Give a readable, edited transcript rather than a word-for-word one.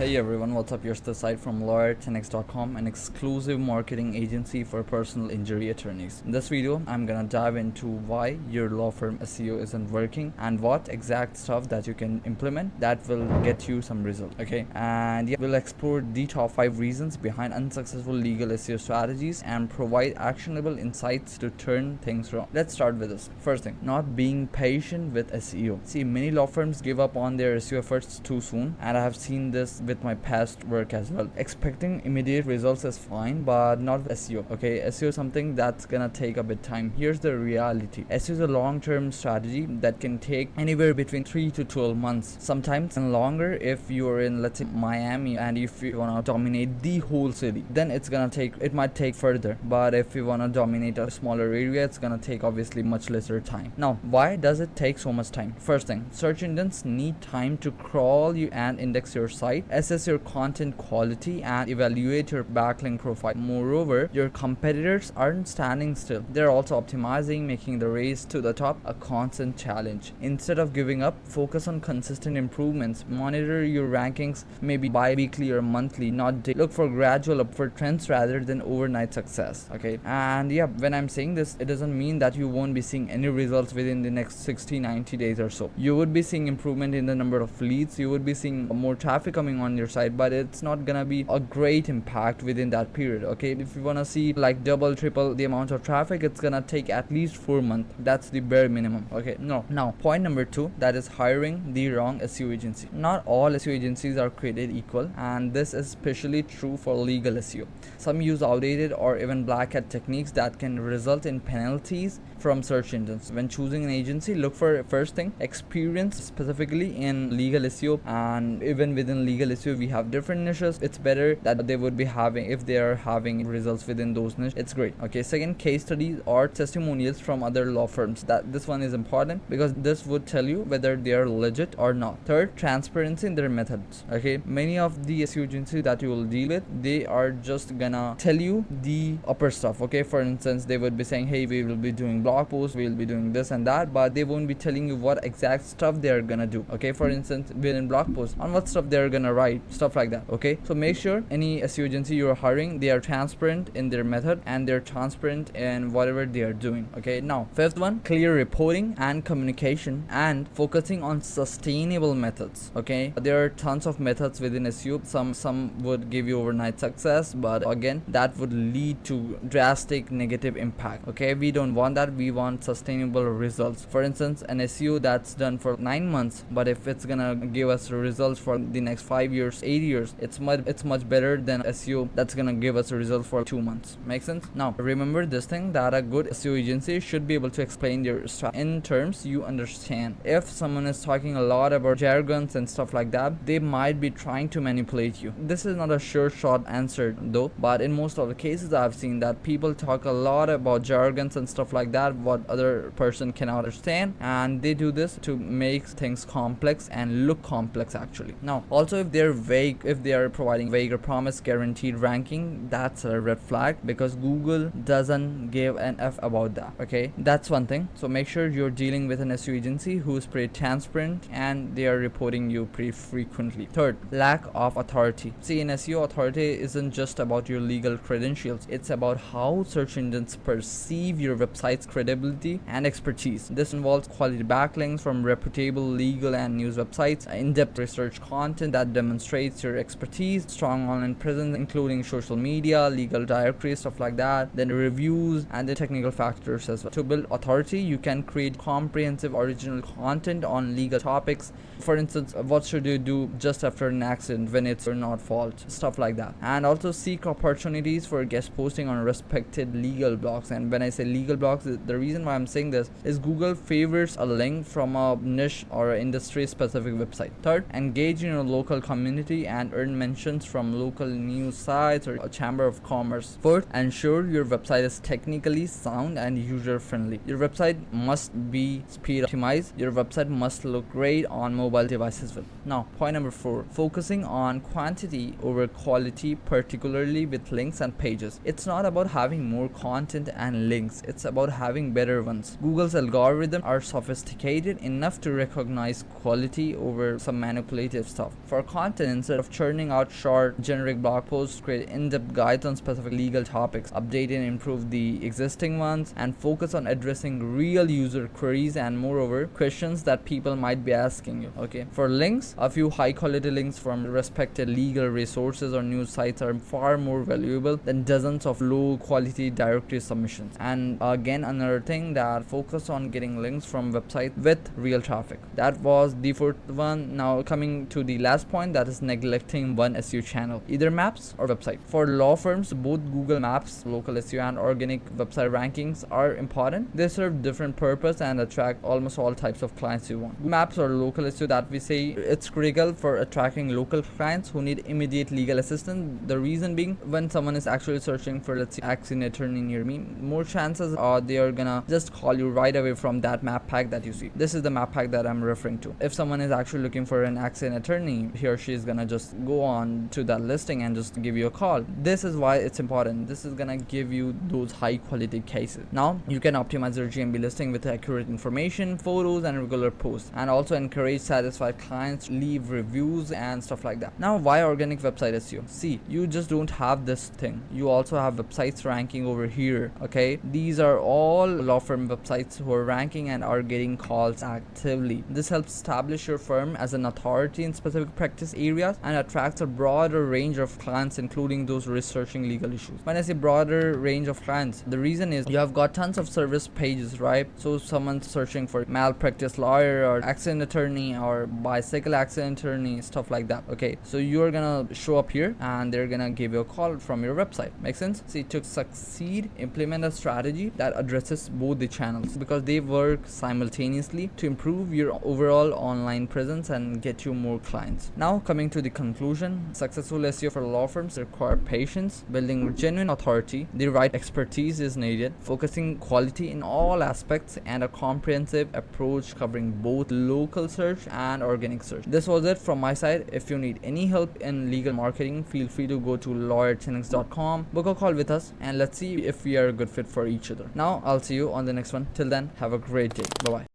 Hey everyone, what's up? Here's the site from lawyer10x.com, an exclusive marketing agency for personal injury attorneys. In this video, I'm gonna dive into why your law firm SEO isn't working and what exact stuff that you can implement that will get you some result. Okay, and yeah, we'll explore the top 5 reasons behind unsuccessful legal SEO strategies and provide actionable insights to turn things around. Let's start with this. First thing, not being patient with SEO. See, many law firms give up on their SEO efforts too soon, and I have seen this with my past work as well. Expecting immediate results is fine, but not with SEO. Okay, SEO is something that's gonna take a bit time. Here's the reality. SEO is a long-term strategy that can take anywhere between 3 to 12 months, sometimes and longer. If you're in, let's say, Miami, and if you wanna dominate the whole city, then it might take further. But if you wanna dominate a smaller area, it's gonna take obviously much lesser time. Now, why does it take so much time? First thing, search engines need time to crawl you and index your site, assess your content quality, and evaluate your backlink profile. Moreover, your competitors aren't standing still. They're also optimizing, making the race to the top a constant challenge. Instead of giving up, focus on consistent improvements. Monitor your rankings maybe bi-weekly or monthly, not daily. Look for gradual upward trends rather than overnight success. Okay, and yeah, when I'm saying this, it doesn't mean that you won't be seeing any results within the next 60-90 days or so. You would be seeing improvement in the number of leads, you would be seeing more traffic coming on your site, but it's not gonna be a great impact within that period. Okay, if you want to see like double triple the amount of traffic, it's gonna take at least 4 months. That's the bare minimum. Okay, now point number 2, that is hiring the wrong SEO agency. Not all SEO agencies are created equal, and this is especially true for legal SEO. Some use outdated or even black hat techniques that can result in penalties from search engines. When choosing an agency, look for, first thing, experience specifically in legal SEO. And even within legal SEO, we have different niches. It's better that they would be having, if they are having results within those niches, it's great. Okay, second, case studies or testimonials from other law firms. That this one is important because this would tell you whether they are legit or not. Third, transparency in their methods. Okay, many of the SEO agencies that you will deal with, they are just gonna tell you the upper stuff. Okay, for instance, they would be saying, hey, we will be doing blog posts, we will be doing this and that, but they won't be telling you what exact stuff they are gonna do. Okay, for instance, within blog posts, on what stuff they are gonna write, stuff like that. Okay, so make sure any SEO agency you are hiring, they are transparent in their method and they're transparent in whatever they are doing. Okay, now fifth one, clear reporting and communication and focusing on sustainable methods. Okay, there are tons of methods within SEO. Some would give you overnight success, but again, that would lead to drastic negative impact. Okay, we don't want that. We want sustainable results. For instance, an SEO that's done for 9 months, but if it's gonna give us results for the next 5 years, 8 years, it's much better than SEO that's gonna give us a result for 2 months. Make sense? Now remember this thing, that a good SEO agency should be able to explain your strategy in terms you understand. If someone is talking a lot about jargons and stuff like that, they might be trying to manipulate you. This is not a sure shot answer though, but in most of the cases I've seen that people talk a lot about jargons and stuff like that, what other person cannot understand, and they do this to make things complex and look complex actually. Now also, if they're vague, if they are providing vague or promise guaranteed ranking, that's a red flag because Google doesn't give an F about that. Okay, that's one thing. So make sure you're dealing with an SEO agency who's pretty transparent and they are reporting you pretty frequently. Third, lack of authority. See, in SEO, authority isn't just about your legal credentials, it's about how search engines perceive your website's credibility and expertise. This involves quality backlinks from reputable legal and news websites, in-depth research content that demonstrates your expertise, strong online presence including social media, legal directories, stuff like that, then reviews and the technical factors as well. To build authority, you can create comprehensive original content on legal topics. For instance, what should you do just after an accident when it's your not fault, stuff like that. And also seek opportunities for guest posting on respected legal blogs. And when I say legal blogs, the reason why I'm saying this is Google favors a link from a niche or industry specific website. Third, engage in a local community and earn mentions from local news sites or a chamber of commerce. Fourth, ensure your website is technically sound and user friendly. Your website must be speed optimized. Your website must look great on mobile devices. Now point number 4, focusing on quantity over quality, particularly with links and pages. It's not about having more content and links, it's about having better ones. Google's algorithms are sophisticated enough to recognize quality over some manipulative stuff. For content content. Instead of churning out short, generic blog posts, create in-depth guides on specific legal topics, update and improve the existing ones, and focus on addressing real user queries and moreover questions that people might be asking you. Okay, for links, a few high quality links from respected legal resources or news sites are far more valuable than dozens of low quality directory submissions. And again, another thing, that focus on getting links from websites with real traffic. That was the fourth one. Now coming to the last point, that is neglecting one SEO channel, either maps or website. For law firms, both Google Maps, local SEO, and organic website rankings are important. They serve different purpose and attract almost all types of clients you want. Maps or local SEO, that we say, it's critical for attracting local clients who need immediate legal assistance. The reason being, when someone is actually searching for, let's say, accident attorney near me, more chances are they are gonna just call you right away from that map pack that you see. This is the map pack that I'm referring to. If someone is actually looking for an accident attorney, he or she is gonna just go on to that listing and just give you a call. This is why it's important. This is gonna give you those high quality cases. Now you can optimize your GMB listing with accurate information, photos, and regular posts, and also encourage satisfied clients, leave reviews and stuff like that. Now, why organic website SEO? See, you just don't have this thing, you also have websites ranking over here. Okay, these are all law firm websites who are ranking and are getting calls actively. This helps establish your firm as an authority in specific practice areas and attracts a broader range of clients, including those researching legal issues. When I say broader range of clients, the reason is you have got tons of service pages, right? So someone's searching for malpractice lawyer or accident attorney or bicycle accident attorney, stuff like that. Okay, so you're gonna show up here and they're gonna give you a call from your website. Make sense? See, to succeed, implement a strategy that addresses both the channels because they work simultaneously to improve your overall online presence and get you more clients. Now coming to the conclusion, successful SEO for law firms require patience, building genuine authority, the right expertise is needed, focusing quality in all aspects, and a comprehensive approach covering both local search and organic search. This was it from my side. If you need any help in legal marketing, feel free to go to lawyerthenix.com, book a call with us, and let's see if we are a good fit for each other. Now I'll see you on the next one. Till then, have a great day. Bye bye.